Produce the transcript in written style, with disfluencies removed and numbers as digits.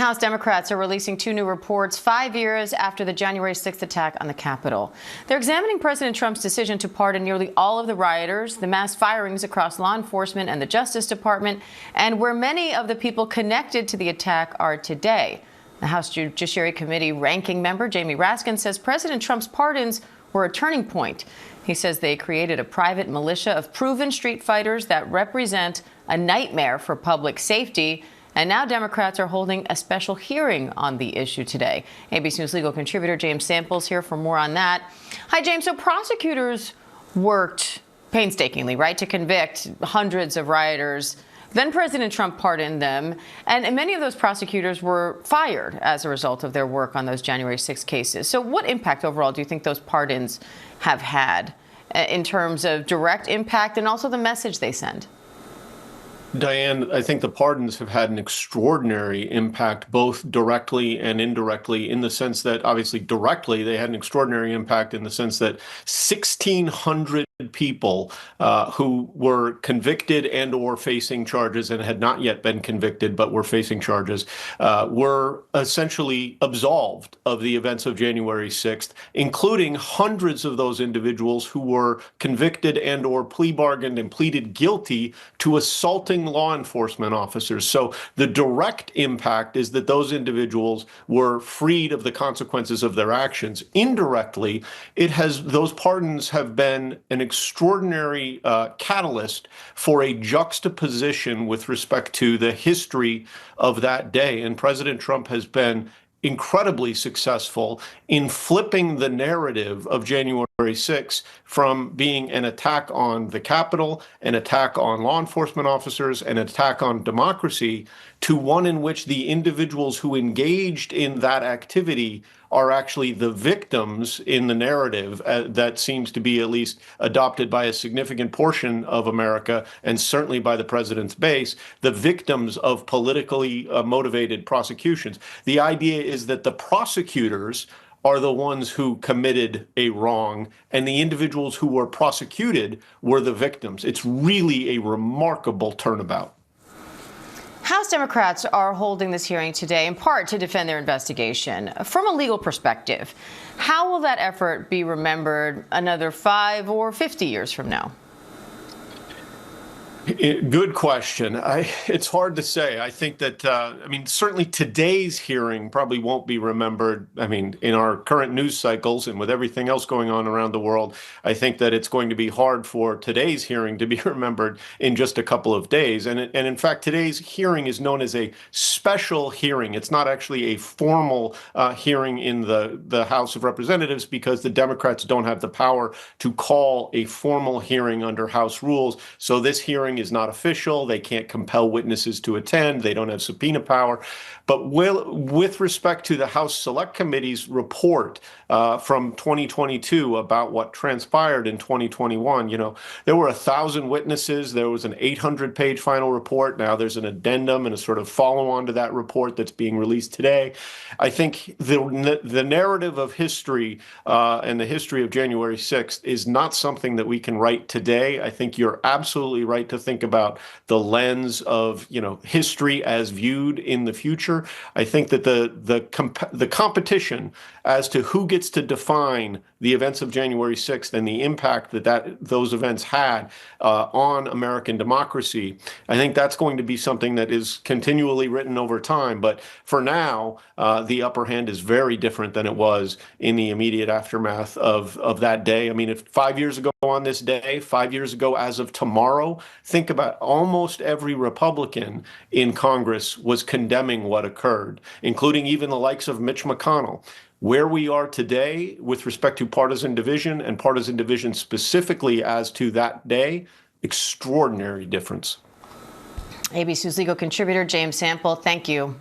House Democrats are releasing two new reports 5 years after the January 6th attack on the Capitol. They're examining President Trump's decision to pardon nearly all of the rioters, the mass firings across law enforcement and the Justice Department, and where many of the people connected to the attack are today. The House Judiciary Committee ranking member Jamie Raskin says President Trump's pardons were a turning point. He says they created a private militia of proven street fighters that represent a nightmare for public safety. And now Democrats are holding a special hearing on the issue today. ABC News legal contributor James Samples here for more on that. Hi, James. So prosecutors worked painstakingly, right, to convict hundreds of rioters. Then President Trump pardoned them. And many of those prosecutors were fired as a result of their work on those January 6 cases. So what impact overall do you think those pardons have had in terms of direct impact and also the message they send? Diane, I think the pardons have had an extraordinary impact, both directly and indirectly, in the sense that obviously directly they had an extraordinary impact in the sense that 1,600 people who were convicted and or facing charges and had not yet been convicted but were facing charges were essentially absolved of the events of January 6th, including hundreds of those individuals who were convicted and or plea bargained and pleaded guilty to assaulting law enforcement officers. So the direct impact is that those individuals were freed of the consequences of their actions. Indirectly, those pardons have been an extraordinary catalyst for a juxtaposition with respect to the history of that day. And President Trump has been incredibly successful in flipping the narrative of January 6 from being an attack on the Capitol, an attack on law enforcement officers, an attack on democracy, to one in which the individuals who engaged in that activity are actually the victims in the narrative that seems to be at least adopted by a significant portion of America and certainly by the president's base, the victims of politically motivated prosecutions. The idea is that the prosecutors are the ones who committed a wrong, and the individuals who were prosecuted were the victims. It's really a remarkable turnabout. House Democrats are holding this hearing today in part to defend their investigation. From a legal perspective, how will that effort be remembered another 5 or 50 years from now? Good question. It's hard to say. I think that, certainly today's hearing probably won't be remembered. In our current news cycles and with everything else going on around the world, I think that it's going to be hard for today's hearing to be remembered in just a couple of days. And in fact, today's hearing is known as a special hearing. It's not actually a formal hearing in the House of Representatives because the Democrats don't have the power to call a formal hearing under House rules. So this hearing is not official. They can't compel witnesses to attend. They don't have subpoena power. But with respect to the House Select Committee's report from 2022 about what transpired in 2021, there were 1,000 witnesses. There was an 800-page final report. Now there's an addendum and a sort of follow-on to that report that's being released today. I think the narrative of history and the history of January 6th is not something that we can write today. I think you're absolutely right to think about the lens of history as viewed in the future. I think that the competition as to who gets to define the events of January 6th and the impact that those events had on American democracy, I think that's going to be something that is continually written over time. But for now, the upper hand is very different than it was in the immediate aftermath of that day. If 5 years ago on this day, 5 years ago as of tomorrow, think about almost every Republican in Congress was condemning what occurred, including even the likes of Mitch McConnell. Where we are today with respect to partisan division and partisan division specifically as to that day, extraordinary difference. ABC's legal contributor James Sample, thank you.